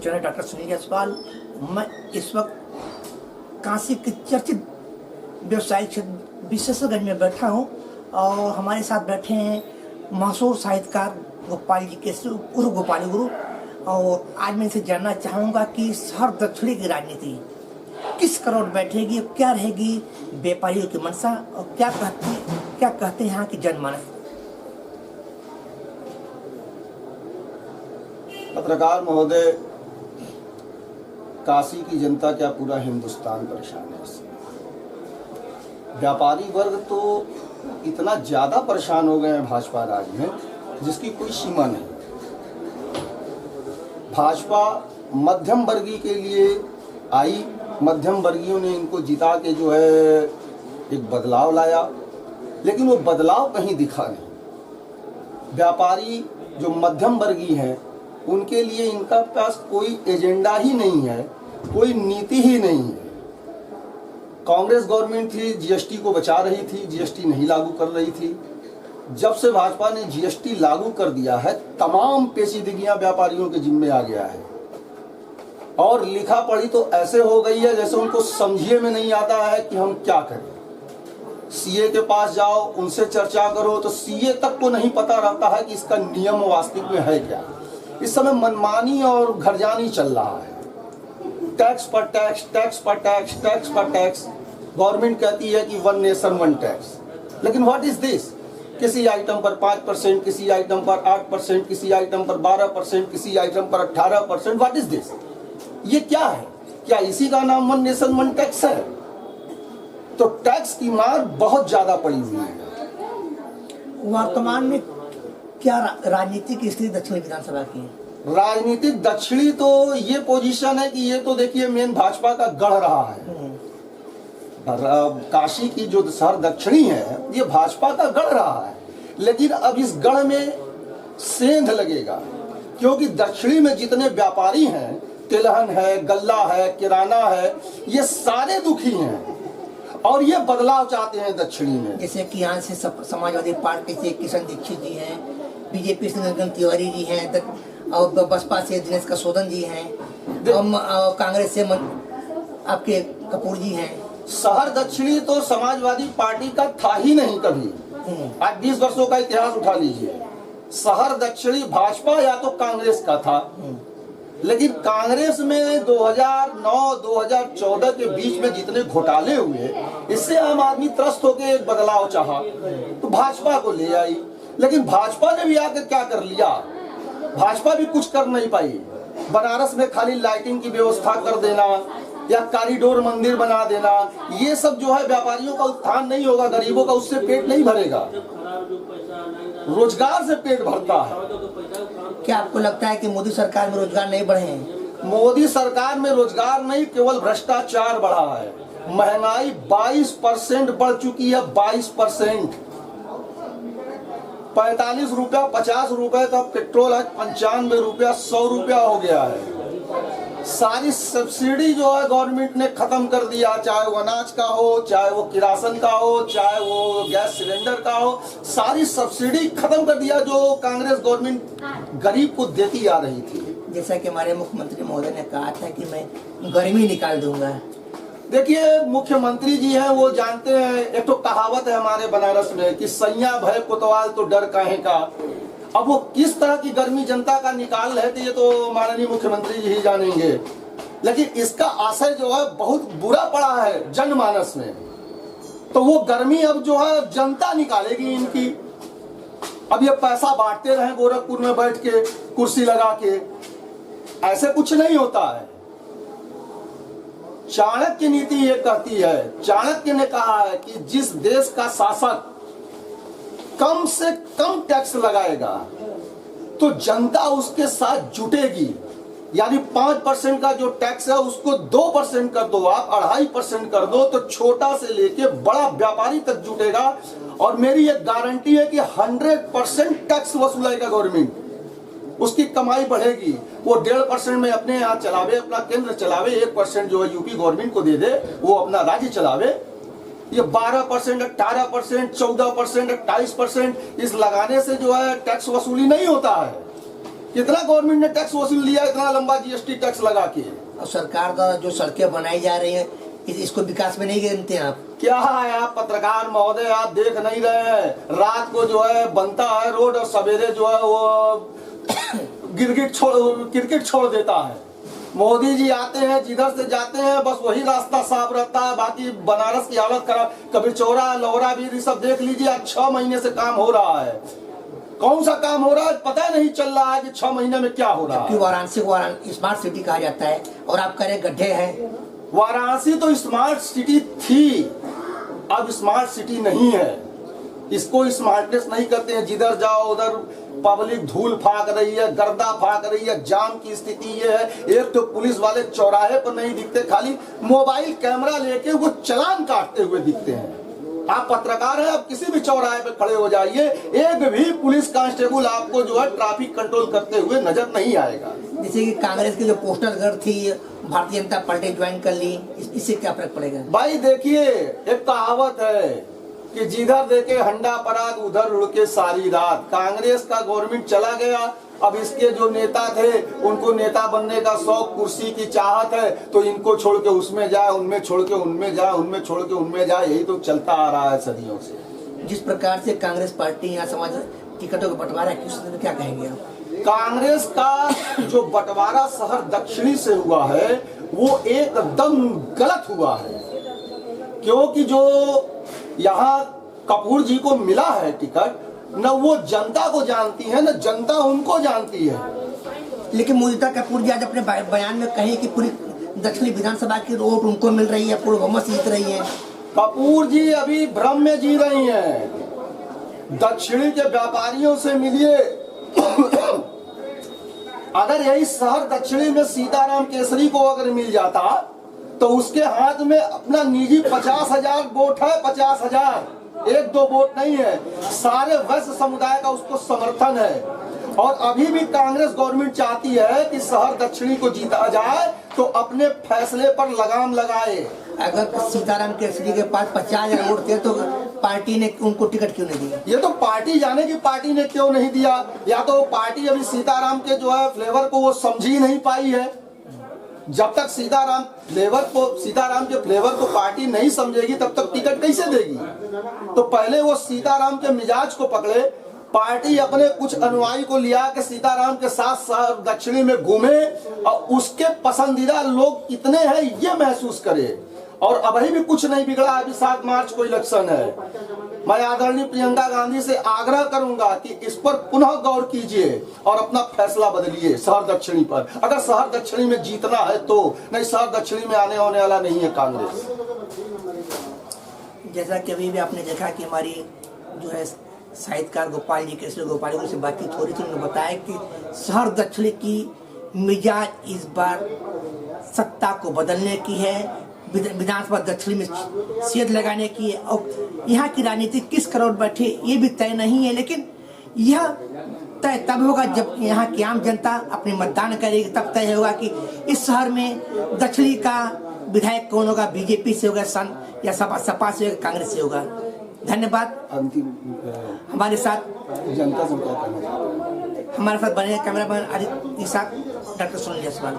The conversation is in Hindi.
Channel doctor Sunil Jaiswal. मैं इस वक्त काशी के चर्चित व्यवसायिक क्षेत्र विशेषज्ञ में बैठा हूं और हमारे साथ बैठे हैं मशहूर साहित्यकार गोपाल जी के उर्फ गोपाली गुरु। और आज मैं इनसे जानना चाहूँगा कि शहर दक्षिणी की राजनीति किस करोड़ बैठेगी, क्या रहेगी व्यापारियों की मंशा और क्या कहते हैं यहाँ की जनमानस। पत्रकार महोदय, काशी की जनता क्या पूरा हिंदुस्तान परेशान है इससे। व्यापारी वर्ग तो इतना ज़्यादा परेशान हो गए हैं भाजपा राज में जिसकी कोई सीमा नहीं। भाजपा मध्यम वर्गीय के लिए आई, मध्यम वर्गीयों ने इनको जिता के जो है एक बदलाव लाया, लेकिन वो बदलाव कहीं दिखा नहीं। व्यापारी जो मध्यम वर्गीय हैं उनके लिए इनका पास कोई एजेंडा ही नहीं है, कोई नीति ही नहीं है। कांग्रेस गवर्नमेंट थी, जीएसटी को बचा रही थी, जीएसटी नहीं लागू कर रही थी। जब से भाजपा ने जीएसटी लागू कर दिया है, तमाम पेचीदगियां व्यापारियों के जिम्मे आ गया है और लिखा पढ़ी तो ऐसे हो गई है जैसे उनको समझिए में नहीं आता है कि हम क्या करें। सीए के पास जाओ, उनसे चर्चा करो तो सीए तक को नहीं पता रहता है कि इसका नियम वास्तविक में है क्या। इस समय मनमानी और घरजानी चल रहा है। टैक्स पर टैक्स, टैक्स पर टैक्स, टैक्स पर टैक्स। गवर्नमेंट कहती है कि 1 नेशन 1 टैक्स, लेकिन व्हाट इज दिस? किसी आइटम पर 5%, किसी आइटम पर 8%, किसी आइटम पर 12%, किसी आइटम पर 18%। What is this? ये क्या है? क्या इसी का नाम 1 नेशन 1 टैक्स है? तो टैक्स की मार बहुत ज्यादा पड़ी हुई है। वर्तमान में क्या राजनीतिक स्थिति दक्षिणी विधानसभा की है? राजनीतिक दक्षिणी तो ये पोजीशन है कि ये तो देखिए मेन भाजपा का गढ़ रहा है। काशी की जो शहर दक्षिणी है ये भाजपा का गढ़ रहा है, लेकिन अब इस गढ़ में सेंध लगेगा क्योंकि दक्षिणी में जितने व्यापारी हैं, तिलहन है, गल्ला है, किराना है, ये सारे दुखी हैं और ये बदलाव चाहते हैं दक्षिणी में। जैसे कि यहाँ से समाजवादी पार्टी से किशन दीक्षित जी हैं, बीजेपी से निरंजन तिवारी जी हैं और बसपा से दिनेश कसोदन जी हैं और कांग्रेस से आपके कपूर जी हैं। शहर दक्षिणी तो समाजवादी पार्टी का था ही नहीं कभी। आज 20 वर्षों का इतिहास उठा लीजिए, शहर दक्षिणी भाजपा या तो कांग्रेस का था, लेकिन कांग्रेस में 2009-2014 के बीच में जितने घोटाले हुए, इससे आम आदमी त्रस्त होकर एक बदलाव चाहा तो भाजपा को ले आई। लेकिन भाजपा ने भी आकर क्या कर लिया? भाजपा भी कुछ कर नहीं पाई। बनारस में खाली लाइटिंग की व्यवस्था कर देना या कॉरिडोर मंदिर बना देना, ये सब जो है व्यापारियों का उत्थान नहीं होगा, गरीबों का उससे पेट नहीं भरेगा। रोजगार से पेट भरता है। क्या आपको लगता है कि मोदी सरकार में रोजगार नहीं बढ़े? मोदी सरकार में रोजगार नहीं, केवल भ्रष्टाचार बढ़ा है। महंगाई 22% बढ़ चुकी है, 22%। 45 रुपया 50 रुपए का पेट्रोल आज 95 रुपया 100 रुपया हो गया है। सारी सब्सिडी जो है गवर्नमेंट ने खत्म कर दिया, चाहे वो अनाज का हो, चाहे वो किरासन का हो, चाहे वो गैस सिलेंडर का हो, सारी सब्सिडी खत्म कर दिया जो कांग्रेस गवर्नमेंट गरीब को देती आ रही थी। जैसा कि हमारे मुख्यमंत्री महोदय ने कहा था कि मैं गर्मी निकाल दूंगा। देखिए मुख्यमंत्री जी हैं, वो जानते हैं, एक तो कहावत है हमारे बनारस में कि सैया भय कोतवाल तो डर काहे का। अब वो किस तरह की गर्मी जनता का निकाल रहे थे ये तो माननीय मुख्यमंत्री जी ही जानेंगे, लेकिन इसका असर जो है बहुत बुरा पड़ा है जनमानस में। तो वो गर्मी अब जो है जनता निकालेगी इनकी। अब ये पैसा बांटते रहे गोरखपुर में बैठ के कुर्सी लगा के, ऐसे कुछ नहीं होता है। चाणक्य नीति ये कहती है, चाणक्य ने कहा है कि जिस देश का शासक कम से कम टैक्स लगाएगा तो जनता उसके साथ जुटेगी। यानी 5% का जो टैक्स है उसको 2% कर दो, आप 2.5% कर दो तो छोटा से लेके बड़ा व्यापारी तक जुटेगा। और मेरी एक गारंटी है कि 100% टैक्स वसूलेगा गवर्नमेंट, उसकी कमाई बढ़ेगी। वो 1.5% में अपने यहाँ चलावे, अपना केंद्र चलावे, 1% जो है यूपी गवर्नमेंट को दे दे, वो अपना राज्य चलावे। ये 12%, 18%, 14%, 28% इस लगाने से जो है टैक्स वसूली नहीं होता है। कितना गवर्नमेंट ने टैक्स वसूल लिया, इतना लंबा जीएसटी टैक्स लगा के। और सरकार द्वारा जो सड़कें बनाई जा रही हैं इसको विकास में नहीं गिनते आप? क्या है आप पत्रकार महोदय, आप देख नहीं रहे हैं? रात को जो है बनता है रोड और सवेरे जो है वो क्रिकेट छोड़ देता है। मोदी जी आते हैं, जिधर से जाते हैं बस वही रास्ता साफ रहता है, बाकी बनारस की हालत खराब। कभी चौरा लोहरा भी सब देख लीजिए, आज 6 महीने से काम हो रहा है। कौन सा काम हो रहा है पता नहीं चल रहा है कि 6 महीने में क्या हो रहा है। वाराणसी को स्मार्ट सिटी कहा जाता है और आप कह रहे गड्ढे हैं। वाराणसी तो स्मार्ट सिटी थी, अब स्मार्ट सिटी नहीं है। इसको स्मार्टनेस नहीं करते हैं। जिधर जाओ उधर पब्लिक धूल फाक रही है, गर्दा फाक रही है, जाम की स्थिति ये है। एक तो पुलिस वाले चौराहे पर नहीं दिखते, खाली मोबाइल कैमरा लेके वो चालान काटते हुए दिखते हैं। आप पत्रकार हैं, आप किसी भी चौराहे पे खड़े हो जाइए, एक भी पुलिस कांस्टेबल आपको जो है ट्रैफिक कंट्रोल करते हुए नजर नहीं आएगा। जैसे कि कांग्रेस की जो पोस्टर गर्ल थी, भारतीय जनता पार्टी ज्वाइन कर ली, इससे क्या फर्क पड़ेगा? भाई देखिए, एक कहावत है कि जिधर देखे हंडा पराग उधर उड़ के सारी रात। कांग्रेस का गवर्नमेंट चला गया, अब इसके जो नेता थे उनको नेता बनने का शौक, कुर्सी की चाहत है, तो इनको छोड़ के उसमें जाए, उनमें छोड़ के उनमें जाए, उनमें छोड़ के उनमें जाए, यही तो चलता आ रहा है सदियों से। जिस प्रकार से कांग्रेस पार्टी यहाँ समाज टिकटों का बंटवारा है, किस क्या कहेंगे आप? कांग्रेस का जो बंटवारा शहर दक्षिणी से हुआ है वो एकदम गलत हुआ है, क्योंकि जो यहाँ कपूर जी को मिला है टिकट, न वो जनता को जानती है न जनता उनको जानती है। लेकिन मोदिता कपूर जी आज अपने बयान में कहे कि पूरी दक्षिणी विधानसभा की वोट उनको मिल रही है, पूर्ण बहुमत जीत रही है। कपूर जी अभी भ्रम में जी रही हैं। दक्षिणी के व्यापारियों से मिलिए। अगर यही शहर दक्षिणी में सीताराम केसरी को अगर मिल जाता तो उसके हाथ में अपना निजी 50,000 वोट है, 50,000, 1-2 वोट नहीं है। सारे वैश्य समुदाय का उसको समर्थन है। और अभी भी कांग्रेस गवर्नमेंट चाहती है कि शहर दक्षिणी को जीता जाए तो अपने फैसले पर लगाम लगाए। अगर सीताराम केसरी के पास 50,000 वोट थे तो पार्टी ने उनको टिकट क्यों नहीं दिया? ये तो पार्टी जाने की पार्टी ने क्यों नहीं दिया, या तो पार्टी अभी सीताराम के जो है फ्लेवर को वो समझ ही नहीं पाई है। जब तक सीताराम के फ्लेवर को पार्टी नहीं समझेगी तब तक टिकट कैसे देगी? तो पहले वो सीताराम के मिजाज को पकड़े, पार्टी अपने कुछ अनुयायी को लिया के सीताराम के साथ दक्षिणी में घूमे और उसके पसंदीदा लोग कितने हैं ये महसूस करे। और अभी भी कुछ नहीं बिगड़ा, अभी 7 मार्च को इलेक्शन है। मैं आदरणीय प्रियंका गांधी से आग्रह करूंगा कि इस पर पुनः गौर कीजिए और अपना फैसला बदलिए शहर दक्षिणी पर। अगर शहर दक्षिणी में जीतना है तो, नहीं शहर दक्षिणी में आने होने वाला नहीं है कांग्रेस। जैसा कि अभी भी आपने देखा कि हमारी जो है साहित्यकार गोपाल जी, केसरी गोपाल जी से बातचीत हो रही थी, उन्होंने बताया कि शहर दक्षिणी की मिजाज इस बार सत्ता को बदलने की है, विधानसभा दक्षिणी में सेध लगाने की है। और यहाँ की राजनीति किस करोड़ बैठे ये भी तय नहीं है, लेकिन यह तय तब होगा जब यहाँ की आम जनता अपने मतदान करेगी, तब तय होगा कि इस शहर में दक्षिणी का विधायक कौन होगा, बीजेपी से होगा या सपा से होगा, कांग्रेस से होगा। धन्यवाद। अंतिम हमारे साथ जनता से क्या कहना चाहते हैं? हमारे साथ बने कैमरामैन आदित्य के साथ डॉक्टर सुनील जायसवाल।